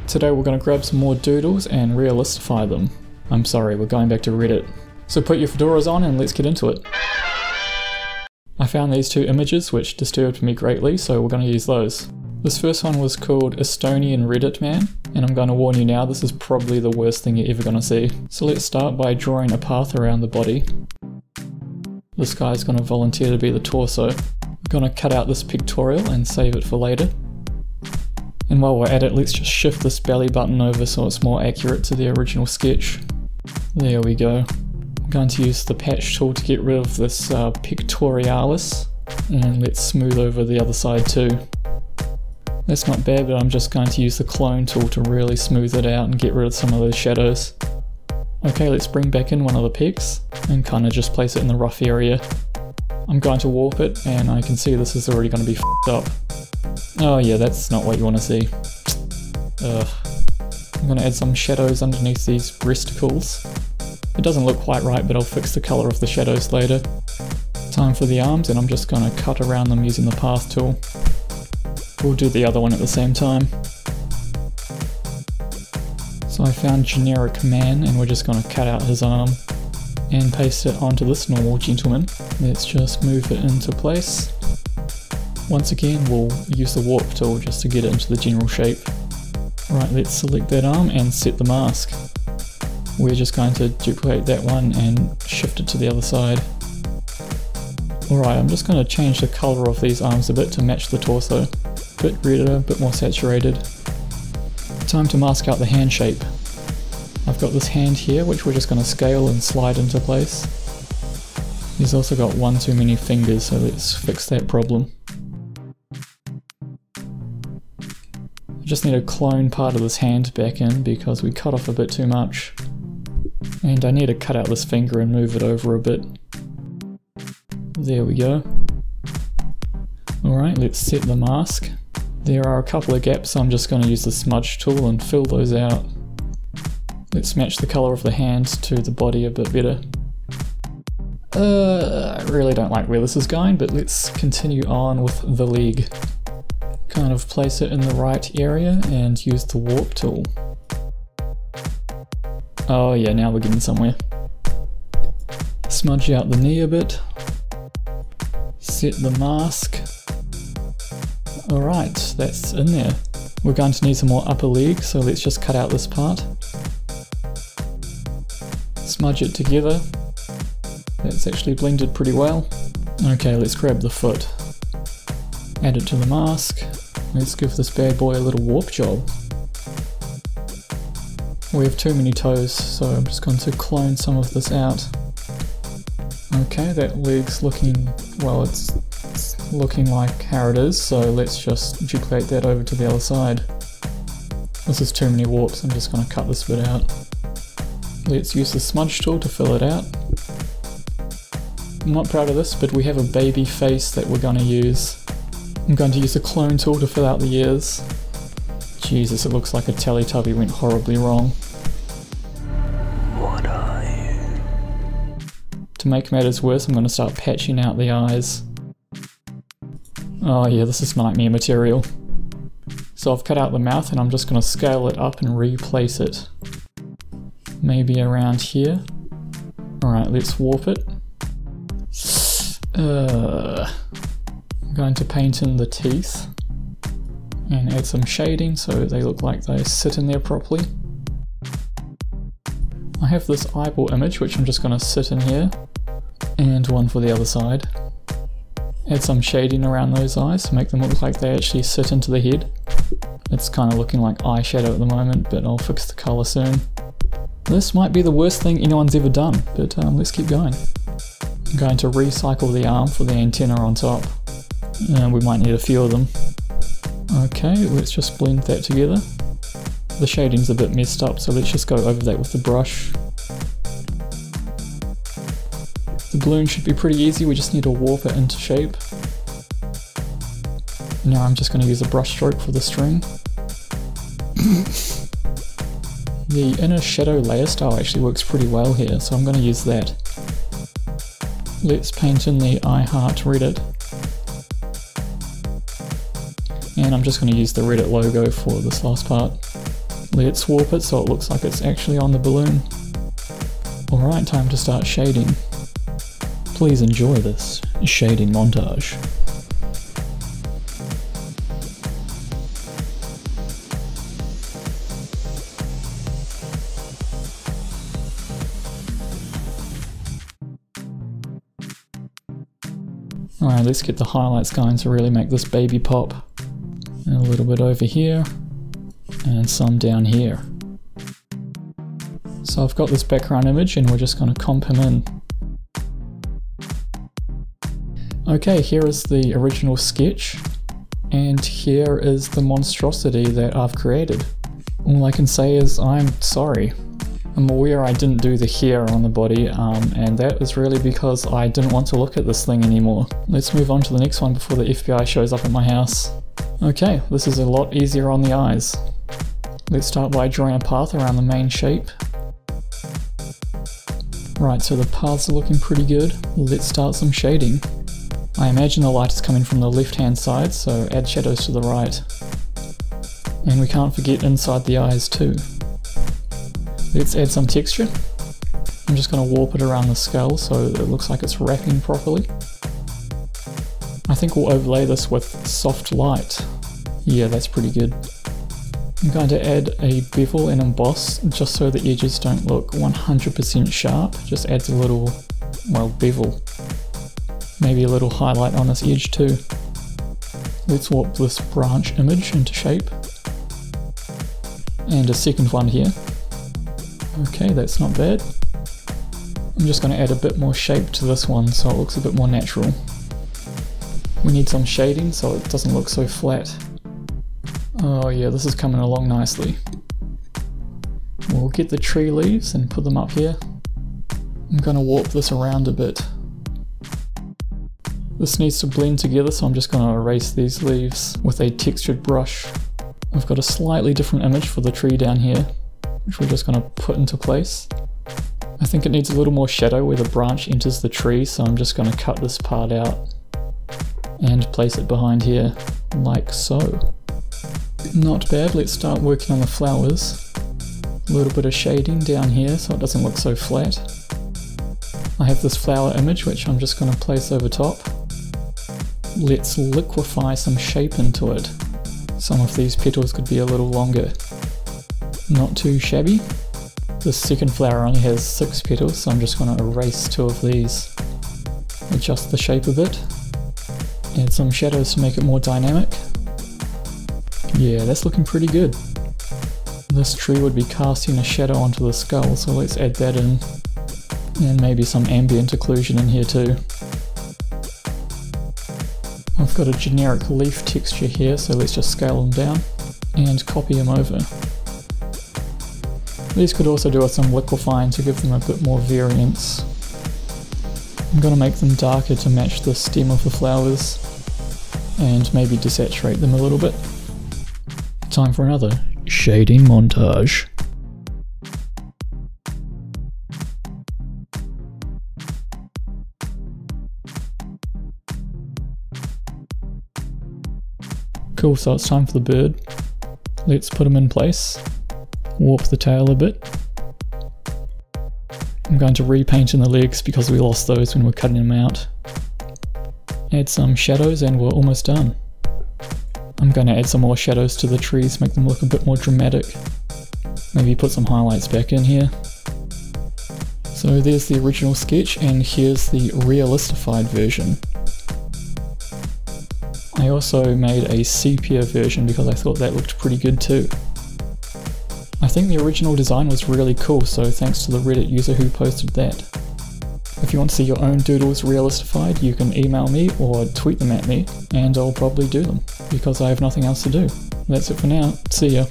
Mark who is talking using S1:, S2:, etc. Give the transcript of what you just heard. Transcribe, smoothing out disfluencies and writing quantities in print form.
S1: Today we're going to grab some more doodles and realistify them. I'm sorry, we're going back to Reddit. So put your fedoras on and let's get into it. I found these two images which disturbed me greatly, so we're going to use those. This first one was called Estonian Reddit Man, and I'm going to warn you now, this is probably the worst thing you're ever going to see. So let's start by drawing a path around the body. This guy's going to volunteer to be the torso. I'm going to cut out this pictorial and save it for later. And while we're at it, let's just shift this belly button over so it's more accurate to the original sketch. There we go. I'm going to use the patch tool to get rid of this pictorialis, and let's smooth over the other side too. That's not bad, but I'm just going to use the clone tool to really smooth it out and get rid of some of those shadows. Okay, let's bring back in one of the pecs and kind of just place it in the rough area. I'm going to warp it, and I can see this is already going to be f***ed up. Oh yeah, that's not what you want to see. Ugh. I'm going to add some shadows underneath these breasticles. It doesn't look quite right, but I'll fix the colour of the shadows later. Time for the arms, and I'm just going to cut around them using the path tool. We'll do the other one at the same time. So I found generic man, and we're just going to cut out his arm and paste it onto this normal gentleman. Let's just move it into place. Once again, we'll use the warp tool just to get it into the general shape. Right, let's select that arm and set the mask. We're just going to duplicate that one and shift it to the other side. Alright, I'm just going to change the colour of these arms a bit to match the torso. Bit redder, a bit more saturated. Time to mask out the hand shape. I've got this hand here which we're just going to scale and slide into place. He's also got one too many fingers, so let's fix that problem. I just need to clone part of this hand back in because we cut off a bit too much. And I need to cut out this finger and move it over a bit. There we go. Alright, let's set the mask. There are a couple of gaps, so I'm just going to use the smudge tool and fill those out. Let's match the colour of the hand to the body a bit better. I really don't like where this is going, but let's continue on with the leg. Kind of place it in the right area and use the warp tool. Oh yeah, now we're getting somewhere. Smudge out the knee a bit. Set the mask. Alright, that's in there. We're going to need some more upper leg, so let's just cut out this part. Smudge it together. That's actually blended pretty well. Okay, let's grab the foot. Add it to the mask. Let's give this bad boy a little warp job. We have too many toes, so I'm just going to clone some of this out. Okay, that leg's looking, well, it's looking like how it is, so let's just duplicate that over to the other side. This is too many warps, I'm just going to cut this bit out. Let's use the smudge tool to fill it out. I'm not proud of this, but we have a baby face that we're going to use. I'm going to use the clone tool to fill out the ears. Jesus, it looks like a Teletubby went horribly wrong.
S2: What are you?
S1: To make matters worse, I'm going to start patching out the eyes. Oh yeah, this is nightmare material. So I've cut out the mouth and I'm just going to scale it up and replace it. Maybe around here. Alright, let's warp it. I'm going to paint in the teeth and add some shading so they look like they sit in there properly. I have this eyeball image which I'm just going to sit in here, and one for the other side. Add some shading around those eyes to make them look like they actually sit into the head. It's kind of looking like eyeshadow at the moment, but I'll fix the colour soon. This might be the worst thing anyone's ever done, but let's keep going. I'm going to recycle the arm for the antenna on top. We might need a few of them. Okay, let's just blend that together. The shading's a bit messed up, so let's just go over that with the brush. The balloon should be pretty easy, we just need to warp it into shape. Now I'm just going to use a brush stroke for the string. The inner shadow layer style actually works pretty well here, so I'm going to use that. Let's paint in the I Heart Reddit. And I'm just going to use the Reddit logo for this last part. Let's warp it so it looks like it's actually on the balloon. Alright, time to start shading. Please enjoy this shading montage. Alright, let's get the highlights going to really make this baby pop. And a little bit over here, and some down here. So I've got this background image and we're just going to comp him in. Okay, here is the original sketch, and here is the monstrosity that I've created. All I can say is I'm sorry. I'm aware I didn't do the hair on the body, and that is really because I didn't want to look at this thing anymore. Let's move on to the next one before the FBI shows up at my house. Okay, this is a lot easier on the eyes. Let's start by drawing a path around the main shape. Right, so the paths are looking pretty good. Let's start some shading. I imagine the light is coming from the left hand side, so add shadows to the right. And we can't forget inside the eyes too. Let's add some texture. I'm just going to warp it around the skull so it looks like it's wrapping properly. I think we'll overlay this with soft light. Yeah, that's pretty good. I'm going to add a bevel and emboss just so the edges don't look 100% sharp. Just adds a little, well, bevel. Maybe a little highlight on this edge too. Let's warp this branch image into shape. And a second one here. Okay, that's not bad. I'm just going to add a bit more shape to this one so it looks a bit more natural. We need some shading so it doesn't look so flat. Oh yeah, this is coming along nicely. We'll get the tree leaves and put them up here. I'm going to warp this around a bit. This needs to blend together, so I'm just going to erase these leaves with a textured brush. I've got a slightly different image for the tree down here, which we're just going to put into place. I think it needs a little more shadow where the branch enters the tree, so I'm just going to cut this part out and place it behind here, like so. Not bad. Let's start working on the flowers. A little bit of shading down here so it doesn't look so flat. I have this flower image which I'm just going to place over top. Let's liquefy some shape into it. Some of these petals could be a little longer. Not too shabby. This second flower only has 6 petals, so I'm just going to erase 2 of these. Adjust the shape a bit. Add some shadows to make it more dynamic. Yeah, that's looking pretty good. This tree would be casting a shadow onto the skull, so let's add that in. And maybe some ambient occlusion in here too. I've got a generic leaf texture here, so let's just scale them down and copy them over. These could also do with some liquefying to give them a bit more variance. I'm going to make them darker to match the stem of the flowers and maybe desaturate them a little bit. Time for another shading montage. Cool, so it's time for the bird. Let's put him in place. Warp the tail a bit. I'm going to repaint in the legs because we lost those when we're cutting them out. Add some shadows and we're almost done. I'm going to add some more shadows to the trees, make them look a bit more dramatic. Maybe put some highlights back in here. So there's the original sketch and here's the realistified version. I also made a sepia version because I thought that looked pretty good too. I think the original design was really cool, so thanks to the Reddit user who posted that. If you want to see your own doodles realistified, you can email me or tweet them at me, and I'll probably do them, because I have nothing else to do. That's it for now, see ya.